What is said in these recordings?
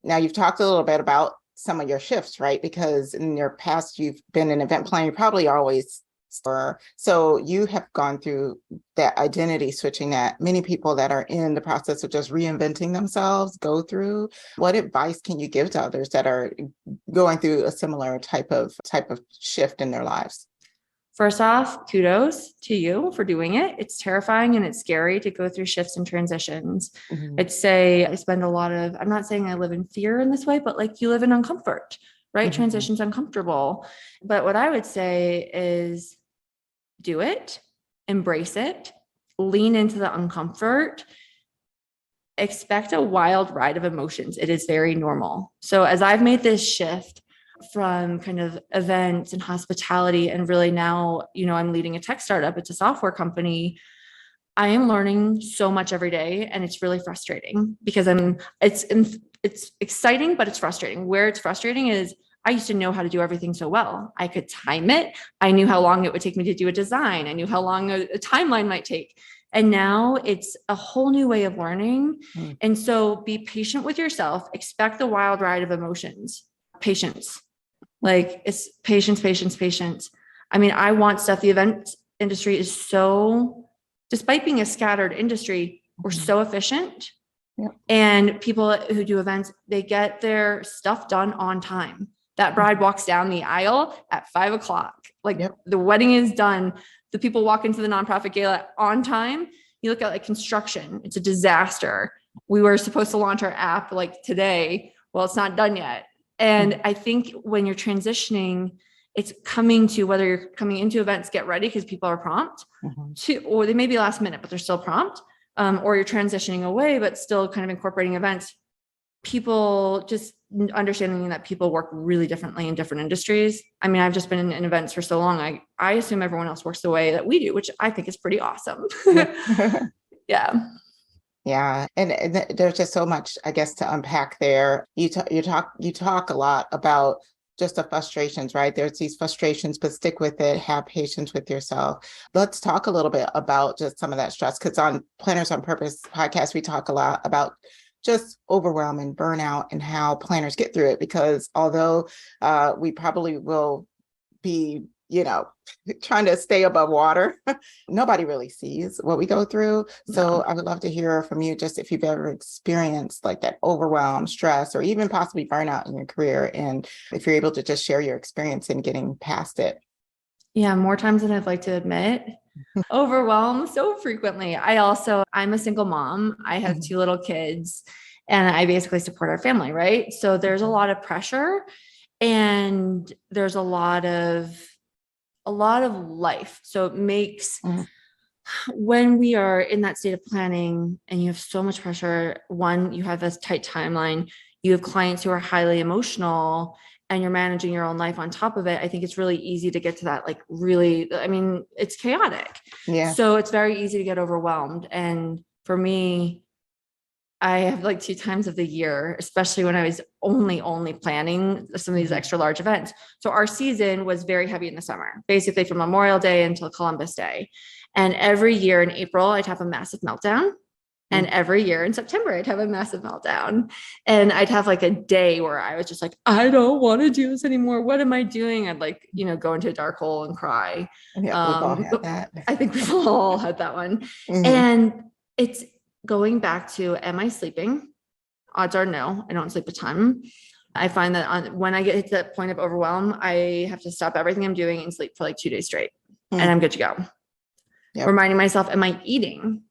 Now you've talked a little bit about some of your shifts, right? Because in your past, you've been an event planner, you probably always were. So you have gone through that identity switching that many people that are in the process of just reinventing themselves go through. What advice can you give to others that are going through a similar type of shift in their lives? First off, kudos to you for doing it. It's terrifying and it's scary to go through shifts and transitions. Mm-hmm. I'd say I spend a lot of, I'm not saying I live in fear in this way, but like you live in uncomfort, right? Mm-hmm. Transition's uncomfortable. But what I would say is do it, embrace it, lean into the uncomfort, expect a wild ride of emotions. It is very normal. So as I've made this shift from kind of events and hospitality, and really now, I'm leading a tech startup. It's a software company. I am learning so much every day, and it's really frustrating because it's exciting, but it's frustrating. Where it's frustrating is I used to know how to do everything so well. I could time it. I knew how long it would take me to do a design. I knew how long a timeline might take. And now it's a whole new way of learning. And so be patient with yourself. Expect the wild ride of emotions. Patience. Like it's patience. I mean, I want stuff. The event industry is so, despite being a scattered industry, we're so efficient. Yep. And people who do events, they get their stuff done on time. That bride walks down the aisle at 5:00. Like the wedding is done. The people walk into the nonprofit gala on time. You look at like construction, it's a disaster. We were supposed to launch our app like today. Well, it's not done yet. And I think when you're transitioning, it's coming to whether you're coming into events, get ready because people are prompt or they may be last minute, but they're still prompt. Or you're transitioning away, but still kind of incorporating events. People just understanding that people work really differently in different industries. I mean, I've just been in events for so long. I assume everyone else works the way that we do, which I think is pretty awesome. Yeah. Yeah. And there's just so much, I guess, to unpack there. You talk a lot about just the frustrations, right? There's these frustrations, but stick with it, have patience with yourself. Let's talk a little bit about just some of that stress, because on Planners on Purpose podcast, we talk a lot about just overwhelm and burnout and how planners get through it, because although we probably will be, trying to stay above water, nobody really sees what we go through. So I would love to hear from you, just if you've ever experienced like that overwhelm, stress, or even possibly burnout in your career, and if you're able to just share your experience in getting past it. Yeah, more times than I'd like to admit. Overwhelmed so frequently. I'm a single mom. I have 2 little kids, and I basically support our family, right? So there's a lot of pressure, and there's a lot of life. So it makes when we are in that state of planning and you have so much pressure, one, you have this tight timeline, you have clients who are highly emotional, and you're managing your own life on top of it. I think it's really easy to get to that, like really, I mean, it's chaotic. Yeah. So it's very easy to get overwhelmed. And for me, I have like 2 times of the year, especially when I was only planning some of these extra large events. So our season was very heavy in the summer, basically from Memorial Day until Columbus Day. And every year in April, I'd have a massive meltdown. And every year in September, I'd have a massive meltdown. And I'd have like a day where I was just like, I don't want to do this anymore. What am I doing? I'd like, go into a dark hole and cry. Yeah, we've all had that. I think we've all had that one. And it's going back to, am I sleeping? Odds are no, I don't sleep a ton. I find that when I get to that point of overwhelm, I have to stop everything I'm doing and sleep for like 2 days straight. And I'm good to go. Yep. Reminding myself, am I eating?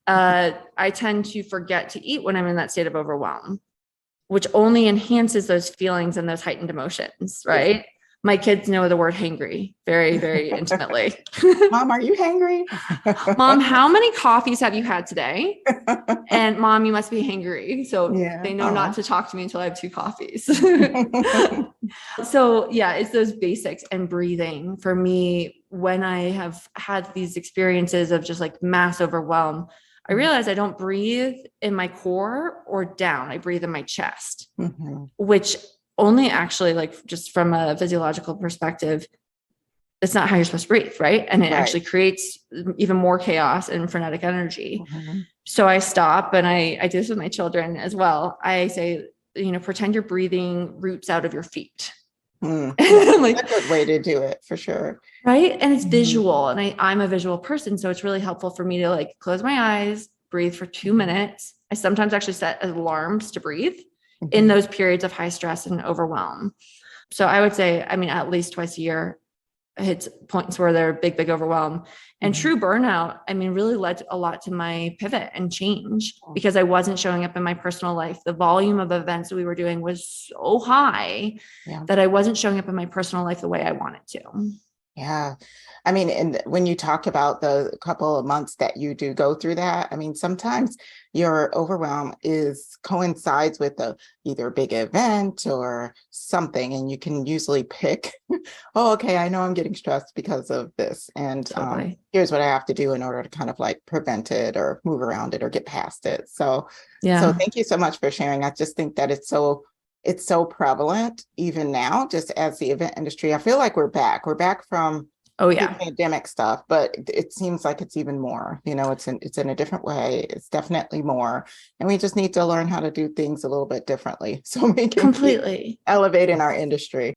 I tend to forget to eat when I'm in that state of overwhelm, which only enhances those feelings and those heightened emotions, right? Yeah. My kids know the word hangry very, very intimately. Mom, are you hangry? Mom, how many coffees have you had today? And Mom, you must be hangry. So they know not to talk to me until I have 2 coffees. So yeah, it's those basics and breathing. For me, when I have had these experiences of just like mass overwhelm, I realize I don't breathe in my core or down. I breathe in my chest, which only actually, like, just from a physiological perspective, it's not how you're supposed to breathe, right? And it actually creates even more chaos and frenetic energy. So I stop, and I do this with my children as well. I say, pretend you're breathing roots out of your feet. Mm. Like, That's a good way to do it for sure. right. And it's Mhm. visual. And I'm a visual person. So it's really helpful for me to like close my eyes, breathe for 2 minutes. I sometimes actually set alarms to breathe in Mhm. those periods of high stress and overwhelm. So I would say, I mean, at least twice a year, hits points where they're big overwhelm. And Mhm. true burnout, I mean, really led a lot to my pivot and change because I wasn't showing up in my personal life. The volume of events that we were doing was so high Yeah. that I wasn't showing up in my personal life the way I wanted to. Yeah. I mean, and when you talk about the couple of months that you do go through that, I mean, sometimes your overwhelm coincides with either a big event or something, and you can usually pick, oh, okay, I know I'm getting stressed because of this. And Totally. here's what I have to do in order to kind of like prevent it or move around it or get past it. So Yeah. thank you so much for sharing. I just think that it's so prevalent even now, just as the event industry. I feel like we're back from Oh yeah. pandemic stuff, but it seems like it's even more, it's in a different way. It's definitely more. And we just need to learn how to do things a little bit differently so we can keep Completely. elevating our industry.